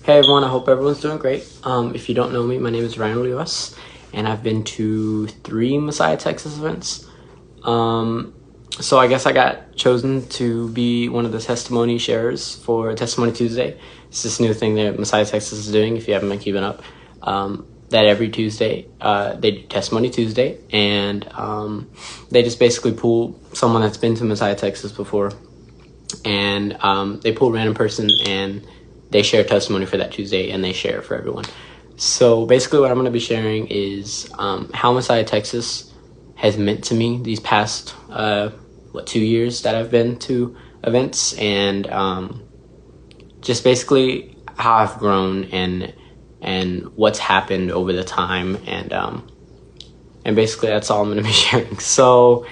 Hey everyone, I hope everyone's doing great. If you don't know me, my name is Ryan Olivas, and I've been to 3 Messiah, Texas events. So I guess I got chosen to be one of the testimony sharers for Testimony Tuesday. It's this new thing that Messiah, Texas is doing, if you haven't been keeping up. That every Tuesday, they do Testimony Tuesday, and they just basically pull someone that's been to Messiah, Texas before, and they pull a random person and they share testimony for that Tuesday, and they share it for everyone. So basically what I'm going to be sharing is how Messiah, Texas has meant to me these past, 2 years that I've been to events, and just basically how I've grown and what's happened over the time, and basically that's all I'm going to be sharing. So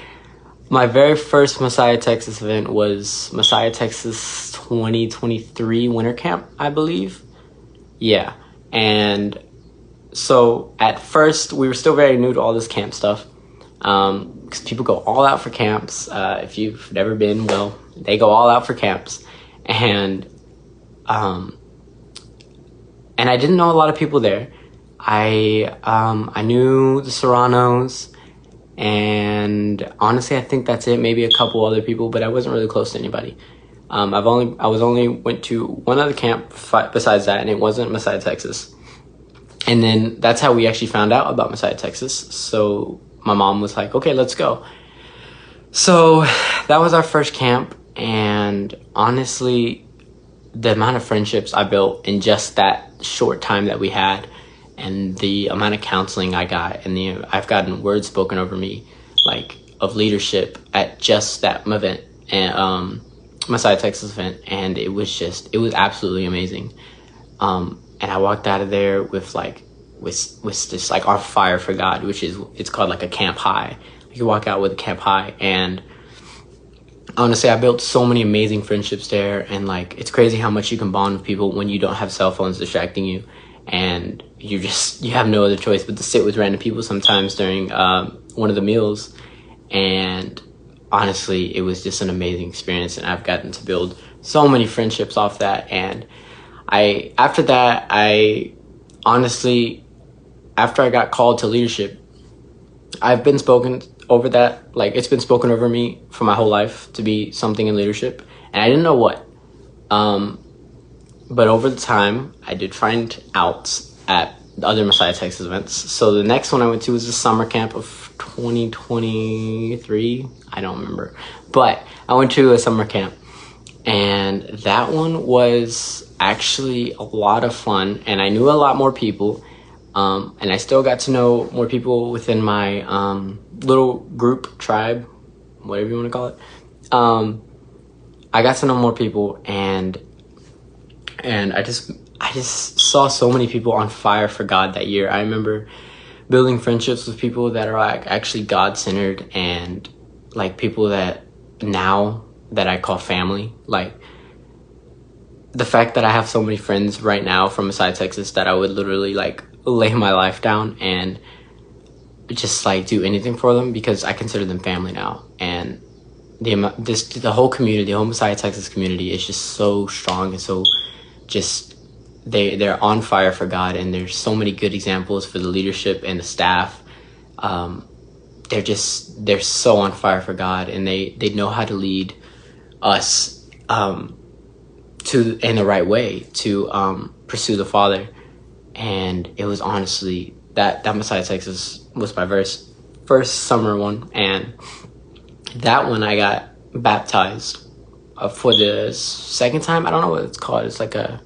my very first Messiah, Texas event was Messiah, Texas 2023 Winter Camp, I believe. Yeah. And so at first, we were still very new to all this camp stuff, because people go all out for camps. If you've never been, well, they go all out for camps. And I didn't know a lot of people there. I knew the Serranos, and honestly, I think that's it. Maybe a couple other people, but I wasn't really close to anybody. I went to one other camp besides that, and it wasn't Messiah, Texas. And then that's how we actually found out about Messiah, Texas. So my mom was like, okay, let's go. So that was our first camp, and honestly, the amount of friendships I built in just that short time that we had, and the amount of counseling I got, and I've gotten words spoken over me, like, of leadership at just that event, and Messiah, Texas event, and it was absolutely amazing. And I walked out of there with just like our fire for God, it's called like a camp high. You walk out with a camp high, and honestly, I built so many amazing friendships there, and like, it's crazy how much you can bond with people when you don't have cell phones distracting you, and you have no other choice but to sit with random people sometimes during one of the meals. And honestly, it was just an amazing experience, and I've gotten to build so many friendships off that. And after I got called to leadership, I've been spoken over that, like, it's been spoken over me for my whole life to be something in leadership, and I didn't know what. But over the time, I did find out at the other Messiah, Texas events. So the next one I went to was the summer camp of 2023. I don't remember. But I went to a summer camp, and that one was actually a lot of fun, and I knew a lot more people. And I still got to know more people within my little group, tribe, whatever you want to call it. I got to know more people, and I just saw so many people on fire for God that year. I remember building friendships with people that are like actually God-centered, and like people that now that I call family. Like, the fact that I have so many friends right now from Messiah, Texas, that I would literally like lay my life down and just like do anything for them, because I consider them family now. And the whole community, the whole Messiah, Texas community is just so strong, and so just they're on fire for God, and there's so many good examples for the leadership and the staff. They're so on fire for God, and they know how to lead us in the right way to pursue the Father. And it was honestly that Messiah, Texas was my first summer one, and that one I got baptized for the second time. I don't know what it's called. It's like a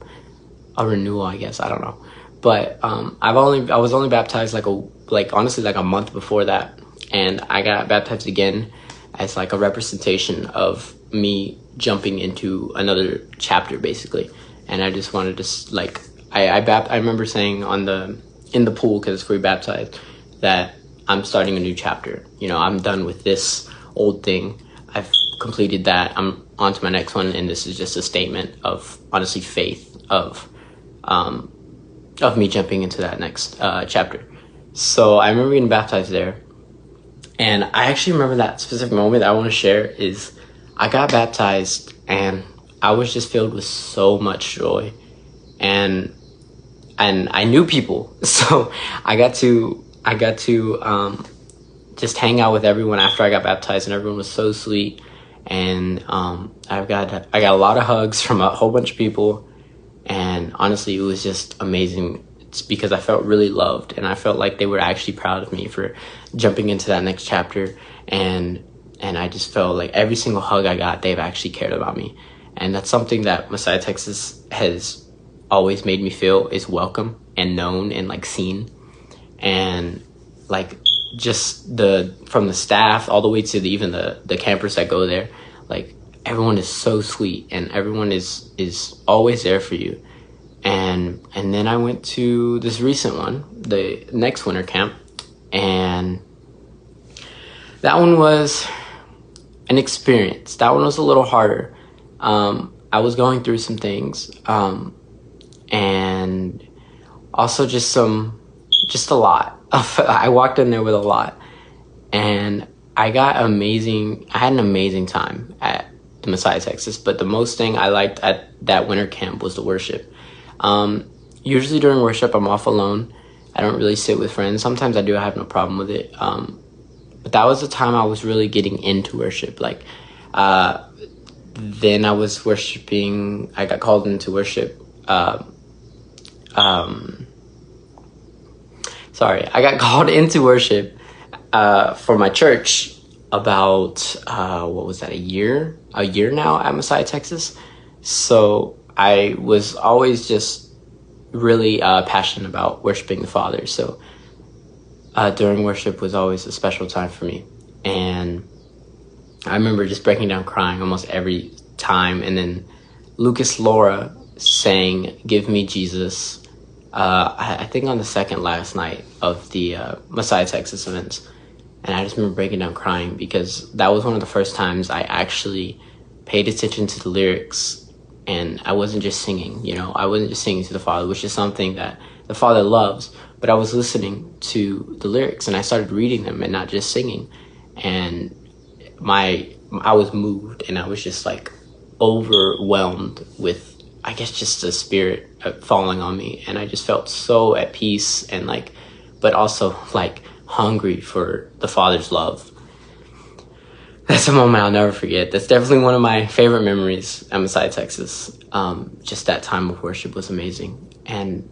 renewal, I guess. I don't know. But I was only baptized honestly like a month before that, and I got baptized again as like a representation of me jumping into another chapter, basically. And I just wanted to like, I remember saying in the pool, because it's free baptized, that I'm starting a new chapter. You know, I'm done with this old thing. I've completed that. I'm on to my next one, and this is just a statement of, honestly, faith of me jumping into that next chapter. So I remember getting baptized there, and I actually remember that specific moment that I want to share is I got baptized, and I was just filled with so much joy. And and I knew people, so I got to just hang out with everyone after I got baptized, and everyone was so sweet. And I got a lot of hugs from a whole bunch of people, and honestly, it was just amazing. It's because I felt really loved, and I felt like they were actually proud of me for jumping into that next chapter. And I just felt like every single hug I got, they've actually cared about me. And that's something that Messiah, Texas has always made me feel is welcome and known and like seen. And like just from the staff all the way to even the campers that go there, like everyone is so sweet and everyone is always there for you. And then I went to this recent one, the next winter camp, and that one was an experience. That one was a little harder. I was going through some things, and also just a lot. I walked in there with a lot, and I had an amazing time at the Messiah, Texas. But the most thing I liked at that winter camp was the worship. Usually during worship, I'm off alone. I don't really sit with friends. Sometimes I do. I have no problem with it. But that was the time I was really getting into worship. Like, then I was worshiping. I got called into worship. I got called into worship for my church about what was that, a year now at Messiah, Texas. So I was always just really passionate about worshiping the Father. So during worship was always a special time for me. And I remember just breaking down crying almost every time. And then Lucas Laura sang "Give Me Jesus," I think on the second last night of the Messiah, Texas events. And I just remember breaking down crying because that was one of the first times I actually paid attention to the lyrics. And I wasn't just singing, I wasn't just singing to the Father, which is something that the Father loves, but I was listening to the lyrics and I started reading them and not just singing. And I was moved and I was just like overwhelmed with, I guess, just the Spirit falling on me. And I just felt so at peace and but also hungry for the Father's love. That's a moment I'll never forget. That's definitely one of my favorite memories at Messiah, Texas. Just that time of worship was amazing. And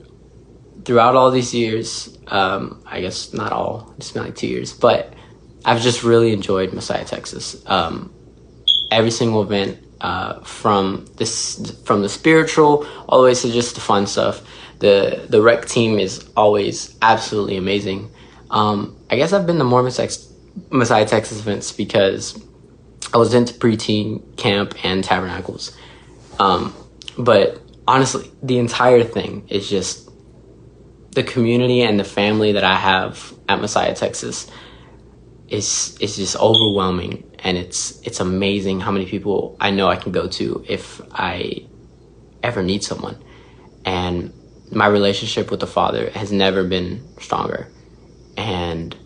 throughout all these years, I guess not all, it's been 2 years, but I've just really enjoyed Messiah, Texas. Every single event, from the spiritual all the way to just the fun stuff. The rec team is always absolutely amazing. I guess I've been to more Messiah, Texas events because I was into preteen camp and tabernacles. But honestly, the entire thing is just the community and the family that I have at Messiah, Texas is just overwhelming. And it's amazing how many people I know I can go to if I ever need someone. And my relationship with the Father has never been stronger. And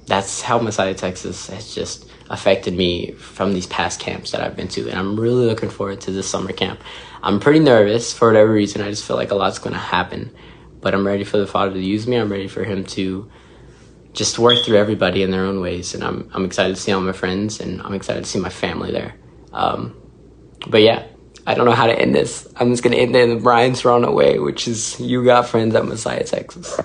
that's how Messiah, Texas has just affected me from these past camps that I've been to. And I'm really looking forward to this summer camp. I'm pretty nervous for whatever reason. I just feel like a lot's going to happen. But I'm ready for the Father to use me. I'm ready for him to just work through everybody in their own ways. And I'm excited to see all my friends, and I'm excited to see my family there. But yeah, I don't know how to end this. I'm just going to end it in the Brian Serrano way, which is, you got friends at Messiah, Texas.